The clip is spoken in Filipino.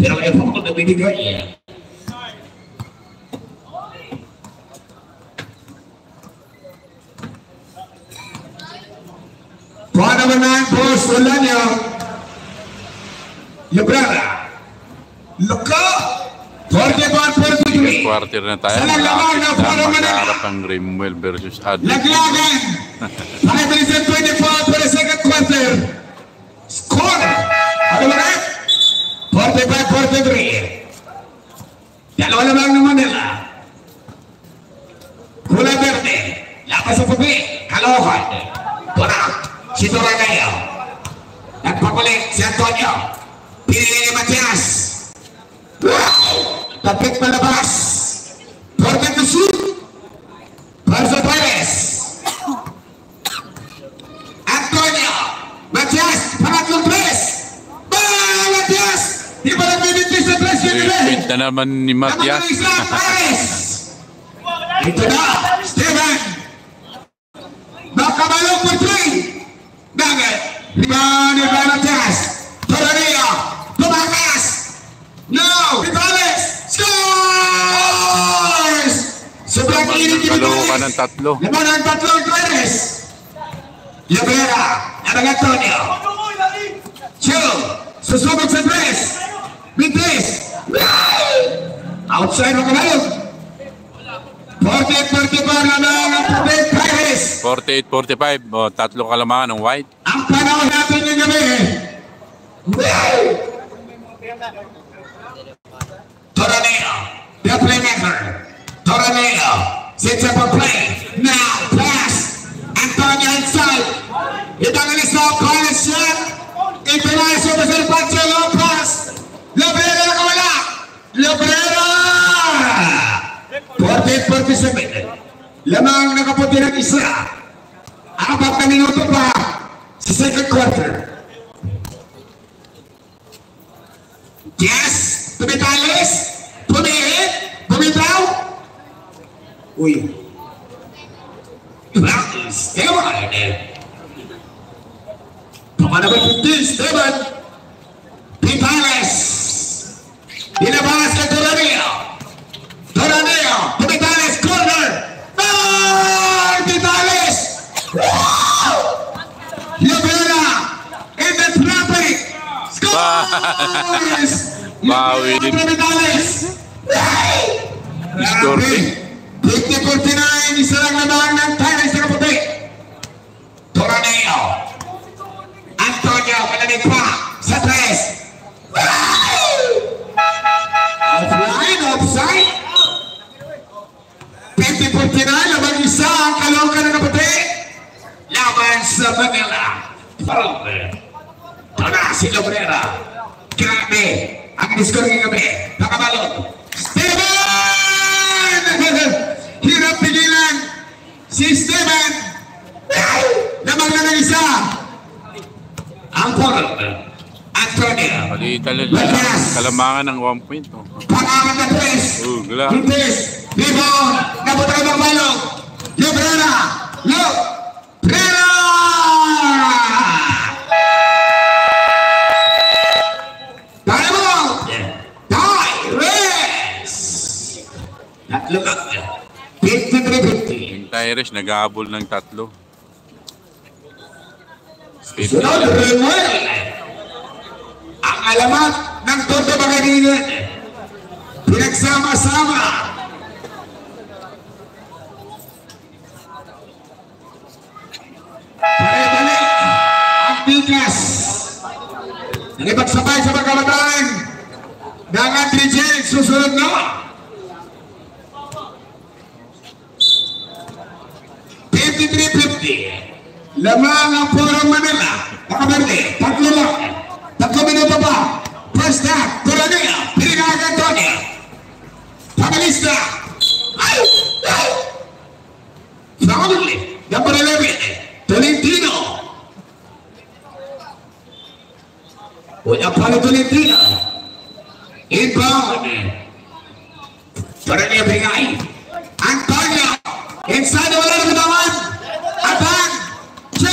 pero el fondo de binigay. Kuha naman na ang boss, wala niyo. Librada. Loka! 41-43. Quarter na tayo. Magkaharap ang Rimwell versus Adler. Laglagan! 5 minutes and 24 for the second quarter. Score! Ano ba na? 45-43. Dalawa lamang ng Manila. Kulay verde. Lapas sa puti. Kalohan. Turak. Si Toranayo. Nagpakulit si Antonio. Pinili ni Matias. Tapit malabas. Torben to shoot. Barzo Perez. Antonio. Matias. Pangatlong tres. Matias. Di ba nagbibitis sa tres yun nila? Repeat na naman ni Matias. Ito na. Steven. Nakabalong for three. Nugget. Rebound ni Matias. Torania. Tumakas. No. Vitales. Scores! Sobrang init yung Kaloka ng tatlo. Laman ang tatlong Perez. Libera. Ang Antonio. Chill. Susubok sa tres. Mintis. Outside ng kabalog. 48-45 naman ang Perez. 48-45. O, tatlo kalamangan ng White. Ang panahon natin yung gabi. Toraneo, the playmaker. Toraneo sets up a play. Now pass. Antonio inside. Italian now corner shot. Italian over the Pancho long pass. Lobrera na kawala. Lobrera. 48-47. Lamang nakaputi ng isa. 4 na minuto pa sa second quarter. Yes, Tumitalis, pumihit, bumitaw. Uy. Esteban. Pumanaban yung Esteban. Pitales. Inabas ka Toraneo. Toraneo, Tumitalis, corner. Pitales. Libera. In the traffic. Scores. Bawi din. Score din. 50-49, isa lang lamang ng Tyrese sa kaputi. Toraneo. Antonio, malamig pa sa tres. Offline, offside. 50-49, lamang isa ang Kaloka ng kaputi. Laban sa Manila. Tara, si Lobrera. Grabe. Ang diskor ng gabi. Nakabalot. Steven! Hirap pigilan. Si Steven. Lamang na ng isa. Ang Paul. Antonio. Palitan lang kalamangan ng 1 point. Oh. Pangaman na tres. Hintis. Rebound. Nabuta ka ng balong. Librera. Librera! Tatlo ka. 53-50. Tyrese nag-aabol ng tatlo. Sunod, Rimwell. Ang alamat ng Toto Maganingan. Pinagsama-sama. Pare-balik ang bigas. Nakipagsabay sa mga kabataan. Dangan Trijel, susunod na. 53-50. Lamang ang Puro Manila. Nakaberde. Tatlo lang. 3 minuto pa. First half. Toraneo. Pinigag Antonio. Pagalista. Ay! Foul. Number 11. Tolentino. Wala pa na Tolentino. Inbound. Toraneo Bingay. Antonio. Inside wala na katama.